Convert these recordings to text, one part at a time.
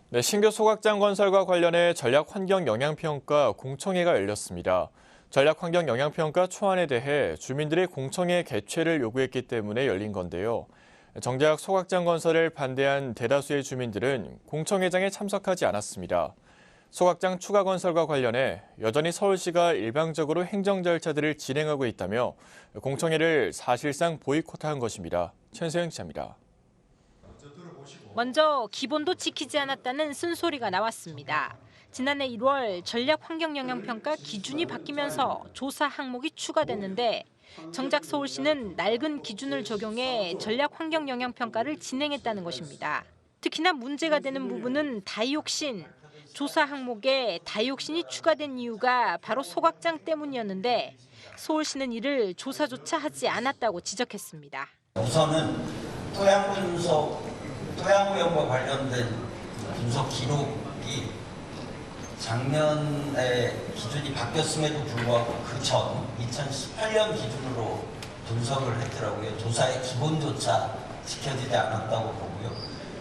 네, 신규 소각장 건설과 관련해 전략환경영향평가 공청회가 열렸습니다. 전략환경영향평가 초안에 대해 주민들이 공청회 개최를 요구했기 때문에 열린 건데요. 정작 소각장 건설을 반대한 대다수의 주민들은 공청회장에 참석하지 않았습니다. 소각장 추가 건설과 관련해 여전히 서울시가 일방적으로 행정 절차들을 진행하고 있다며 공청회를 사실상 보이콧한 것입니다. 최세영 기자입니다. 먼저 기본도 지키지 않았다는 쓴소리가 나왔습니다. 지난해 1월 전략환경영향평가 기준이 바뀌면서 조사 항목이 추가됐는데 정작 서울시는 낡은 기준을 적용해 전략환경영향평가를 진행했다는 것입니다. 특히나 문제가 되는 부분은 다이옥신. 조사 항목에 다이옥신이 추가된 이유가 바로 소각장 때문이었는데 서울시는 이를 조사조차 하지 않았다고 지적했습니다. 우선은 토양 오염과 관련된 분석 기록이 작년에 기준이 바뀌었음에도 불구하고 그 전 2018년 기준으로 분석을 했더라고요. 조사의 기본조차 지켜지지 않았다고 보고요.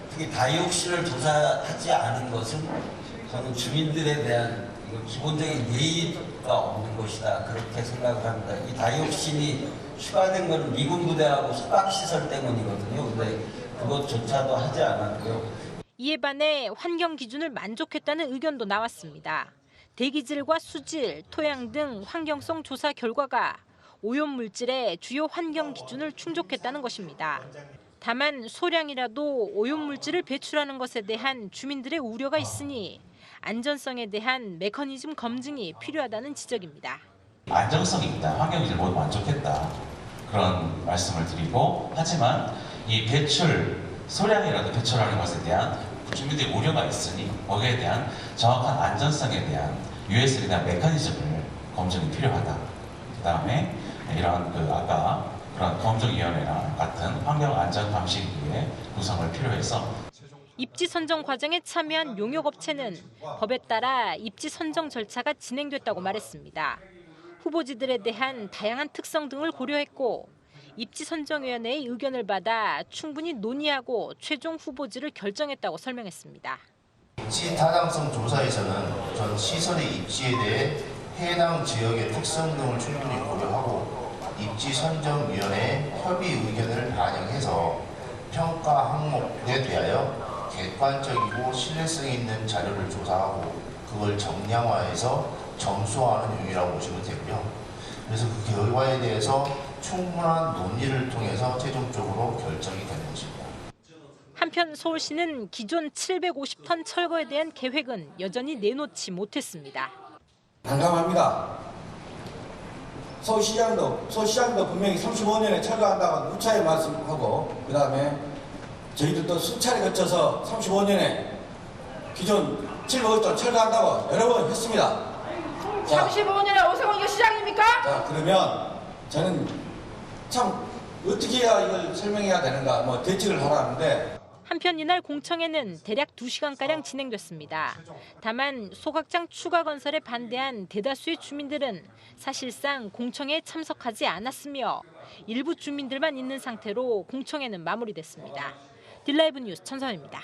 특히 다이옥신을 조사하지 않은 것은 저는 주민들에 대한 기본적인 예의가 없는 것이다, 그렇게 생각을 합니다. 이 다이옥신이 추가된 것은 미군 부대하고 숙박시설 때문이거든요. 근데 그것조차도 하지 않았고요. 이에 반해 환경 기준을 만족했다는 의견도 나왔습니다. 대기질과 수질, 토양 등 환경성 조사 결과가 오염 물질의 주요 환경 기준을 충족했다는 것입니다. 다만 소량이라도 오염 물질을 배출하는 것에 대한 주민들의 우려가 있으니 안전성에 대한 메커니즘 검증이 필요하다는 지적입니다. 안정성이 있다, 환경 기준을 모두 만족했다, 그런 말씀을 드리고, 하지만 이 배출 소량이라도 배출하는 것에 대한 주민들의 우려가 있으니 거기에 대한 정확한 안전성에 대한 US에 대한 메커니즘을 검증이 필요하다. 그다음에 이런 아까 그런 검증위원회나 같은 환경안전감시위의 구성을 필요해서 입지 선정 과정에 참여한 용역업체는 법에 따라 입지 선정 절차가 진행됐다고 말했습니다. 후보지들에 대한 다양한 특성 등을 고려했고 입지선정위원회의 의견을 받아 충분히 논의하고 최종 후보지를 결정했다고 설명했습니다. 입지 타당성 조사에서는 전 시설의 입지에 대해 해당 지역의 특성 등을 충분히 고려하고 입지선정위원회의 협의 의견을 반영해서 평가 항목에 대하여 객관적이고 신뢰성 있는 자료를 조사하고 그걸 정량화해서 점수화하는 요인이라고 보시면 되고요. 그래서 그 결과에 대해서 충분한 논의를 통해서 최종적으로 결정이 되는 것입니다. 한편 서울시는 기존 750톤 철거에 대한 계획은 여전히 내놓지 못했습니다. 난감합니다. 서울시장도 분명히 35년에 철거한다고 누차에 말씀하고, 그다음에 저희들도 수차례 거쳐서 35년에 기존 750톤 철거한다고 여러 번 했습니다. 35년에 오세훈이가 시장입니까? 자, 그러면 저는 참 어떻게 해야 이걸 설명해야 되는가, 대책을 하라는데. 한편 이날 공청회는 대략 2시간가량 진행됐습니다. 다만 소각장 추가 건설에 반대한 대다수의 주민들은 사실상 공청회에 참석하지 않았으며 일부 주민들만 있는 상태로 공청회는 마무리됐습니다. 딜라이브 뉴스 천선입니다.